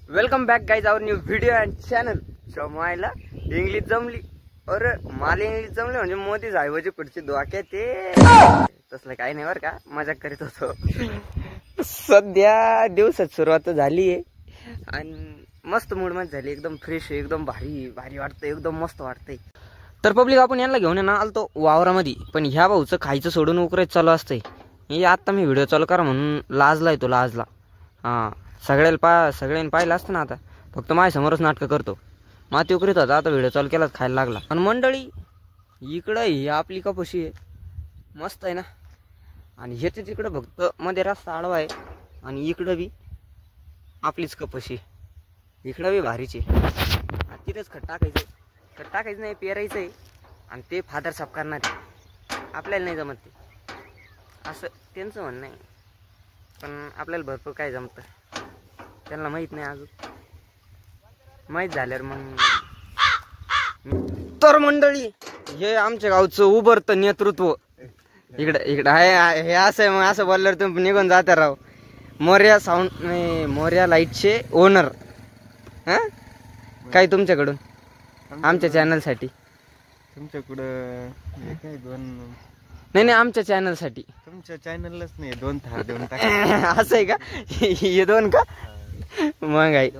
Welcome back guys our new video and channel. शमायला English जमली. अरे मला इंग्लिश जमली म्हणजे मोदी साहेबाची पुढची धोक्यात ते तसलं काही नाही बरं का, मजाक करीत होतो. सध्या दिवसात सुरुवात झाली आहे आणि मस्त मूड मध्ये झाली, एकदम फ्रेश, एकदम भारी भारी वाटतंय, एकदम मस्त वाटतंय. तर पब्लिक आपण यांना घेऊन ना आलतो वावरामध्ये, पण ह्या भाऊचं खायचं सोडून उकरायचं चालू असतंय. हे आता मी व्हिडिओ चालू करा म्हणून लाजलाय तो, लाजला. हां, सगळ्यांनी पाहिलं असतं ना. आता फक्त माझ्यासमोरच नाटकं करतो. माती उकरीत होता, आता व्हिडिओ चालू केला खायला लागला. आणि मंडळी इकडं ही आपली कपशी आहे, मस्त आहे ना. आणि ह्याच्या तिकडं फक्त मध्ये रस्ता आडवा आहे आणि इकडं बी आपलीच कपशी, इकडं बी भारीची. तिथेच खत टाकायचं नाही, पेरायचं आहे आणि ते फादर साफ करणार आहे. आपल्याला नाही जमत ते, असं त्यांचं म्हणणं आहे. पण आपल्याला भरपूर काय जमतं, त्यांना माहीत नाही अजून. माहीत झाल्यावर मग. तर मंडळी हे आमच्या गावचं उभरतं नेतृत्व. इकडं आहे, हे असं आहे. मग असं बोलल्यावर तुम्ही निघून जाता राव. मोर्या लाईटचे ओनर. हां, काय तुमच्याकडून आमच्या चॅनलसाठी? तुमच्याकडं काय दोन? नाही, आमच्या चॅनलसाठी. तुमच्या चॅनललाच नाही, 2 थार देऊन टाक. असं आहे का? हे 2 का? मग आहे.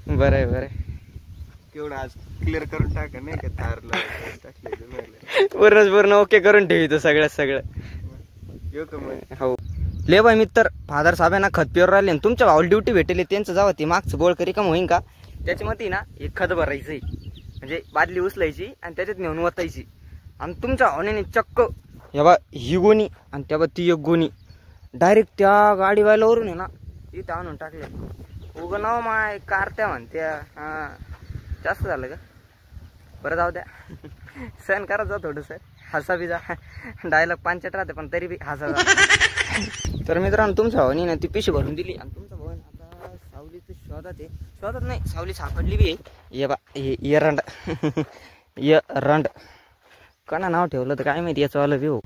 बरं आहे. केवढं आज क्लिअर करून टाका नाही का, थारला टाकले पूर्ण ओके करून ठेवी सगळं. येऊ का मग? हो ले बाय मित्र, फादर साहेबांना खत प्युअर राहिले. तुमच्या भाऊ ड्युटी भेटेल त्यांचं जावं, ते मागचं बोळ करी का होईन का त्याच्यामध्ये ना एक खत भरायचंय, म्हणजे बादली उचलायची आणि त्याच्यात नेऊन वतायची. आणि तुमच्या भावनेने चक्क ही गोणी आणि त्या ती एक गोणी डायरेक्ट त्या गाडीवाल्यावरून आहे ना इथं आणून टाकले. उगं नाव माय कारत्या म्हणत्या. हां, जास्त झालं का? बरं जाऊ द्या, सहन करत जा थोडंसं, हसा बी जा. डायलॉग पांचट राहते पण तरी बी हसा जा. तर मित्रांनो तुमच्या भावानी ना ती पिशी भरून दिली आणि तुमचा भाऊ आता सावलीचं शोधात नाही, सावली सापडली बी आहे. ये बा रंड कोणा नाव ठेवलं तर काय माहिती याचं वालं हो.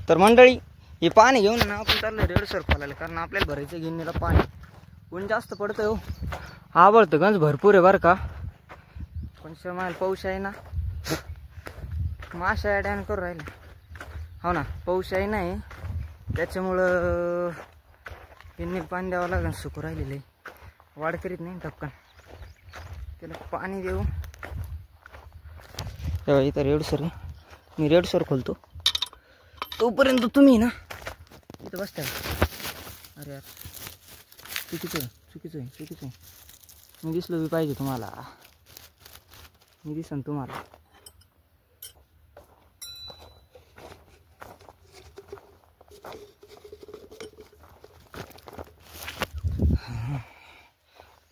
तर मंडळी हे पाणी घेऊन ना आपण चाललं रेडसर खोलायला, कारण आपल्याला भरायचं गिन्नीला पाणी. ऊन जास्त पडतं हो, आवडतं गंज भरपूर आहे बरं का. पण शमायला पाऊस आहे ना, माशा डॅन करून राहिले. हो ना, पाऊस आहे नाही त्याच्यामुळं गिन्नी पाणी द्यावं लागेल. सुकू राहिलेलं आहे, वाढ करीत नाही टपकन. त्याला पाणी देऊ. तेव्हा इथं रेडसर आहे, मी रेडसर खोलतो तोपर्यंत तुम्ही ना इथं बसता. अरे यार, चुकीचं आहे. मी दिसलो बी पाहिजे तुम्हाला, मी दिसन तुम्हाला.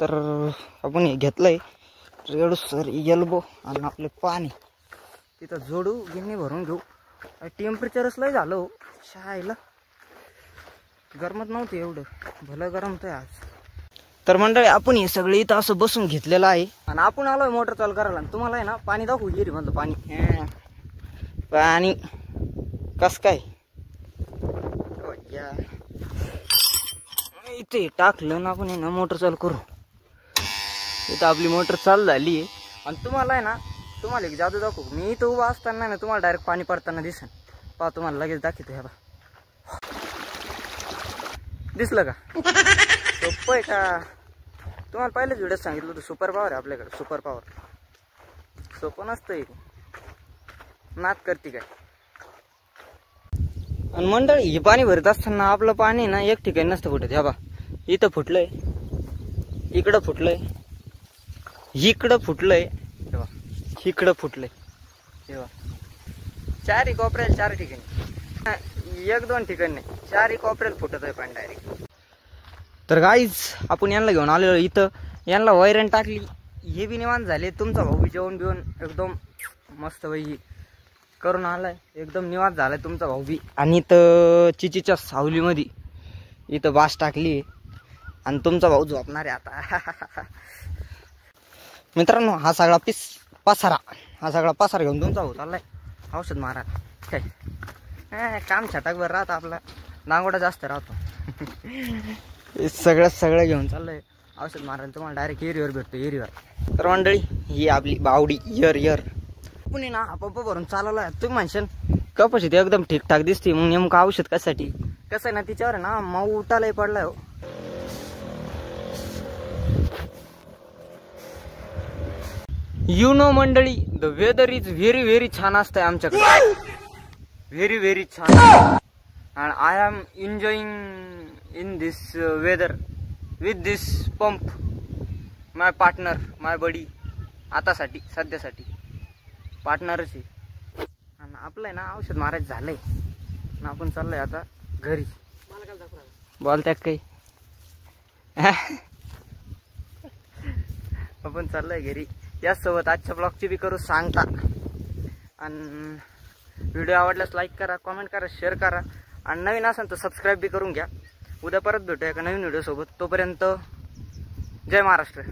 तर आपण हे घेतलंय रेडसर एल्बो आणि आपले पाणी तिथं जोडू, गिन्नी भरून घेऊ. टेम्परेचरच लय झालं हो, शाळेला गरमत नव्हतं एवढं, भलं गरमत आहे आज. तर मंडळी आपण हे सगळे इथं असं बसून घेतलेलं आहे आणि आपण आलोय मोटर चालू करायला. तुम्हाला आहे ना पाणी दाखवू गिरी म्हणलं. पाणी कस काय इथे टाकलं ना आपण आहे ना, मोटर चालू करू. इथं आपली मोटर चालू झाली आहे आणि तुम्हाला आहे ना, तुम्हाला एक जादू दाखवू. मी इथं उभा असताना ना तुम्हाला डायरेक्ट पाणी पडताना दिसेल. पहा, तुम्हाला लगेच दाखवतो. ह्या बा, दिसलं का? सोपं आहे का? तुम्हाला पहिलेच व्हिडिओ सांगितलं होतं, सुपर पॉवर आहे आपल्याकडे. सुपर पॉवर सोपं नसतं, नाद करते काय. आणि मंडळी हे पाणी भरत असताना आपलं पाणी ना एक ठिकाणी नसतं फुटत. ह्या बा, इथं फुटलंय, इकडं फुटलंय, इकडं फुटलंय, इकडं फुटलंय. तेव्हा 4 कोपऱ्याला 4 ठिकाणी, 1-2 ठिकाणी नाही, 4 कोपऱ्याला फुटत आहे पाणी डायरेक्ट. तर गाईज आपण यांना घेऊन आलेलो इथं, यांना वैरण टाकली. हे बी निवांत झाले. तुमचा भाऊ बी जेवण बिवून एकदम मस्त वही करून आलाय, एकदम निवांत झालाय तुमचा भाऊ बी. आणि इथं चिचीच्या सावलीमध्ये इथं बास टाकली आणि तुमचा भाऊ झोपणार आहे आता. मित्रांनो हा सगळा पसारा घेऊन तुमचा भाऊ चाललाय औषध मारा. काय काम छटाकभर राहतं आपला, नांगोडा जास्त राहतो. सगळं घेऊन चाललंय. औषध मारायला तुम्हाला डायरेक्ट एरियावर भेटतो एरियावर. तर मंडळी ही आपली बावडी यर पुणे ना हा पंप भरून चालवला. तुम्ही म्हणशाल कपाशी ते एकदम ठीकठाक दिसते, मग नेमकं औषध कशासाठी? कसं आहे ना तिच्यावर आहे ना माऊ उठालाही पडलाय हो. यू नो मंडळी, द वेदर इज व्हेरी छान असतंय आमच्याकडे, व्हेरी छान. And I am enjoying in this weather with this pump. My partner, my buddy. आतासाठी सध्यासाठी पार्टनरच आहे. आणि आपलं आहे ना औषध मारायचं झालंय ना, आपण चाललोय आता घरी. बोलताय काही आपण चाललोय घरी. याचसोबत आजच्या ब्लॉगची बी करू सांगता. आणि व्हिडिओ आवडल्यास लाईक करा, कमेंट करा, शेअर करा. आणि नवीन असेल तर सबस्क्राईब बी करून घ्या. उद्या परत भेटूया एका नवीन व्हिडिओ सोबत. तोपर्यंत जय महाराष्ट्र.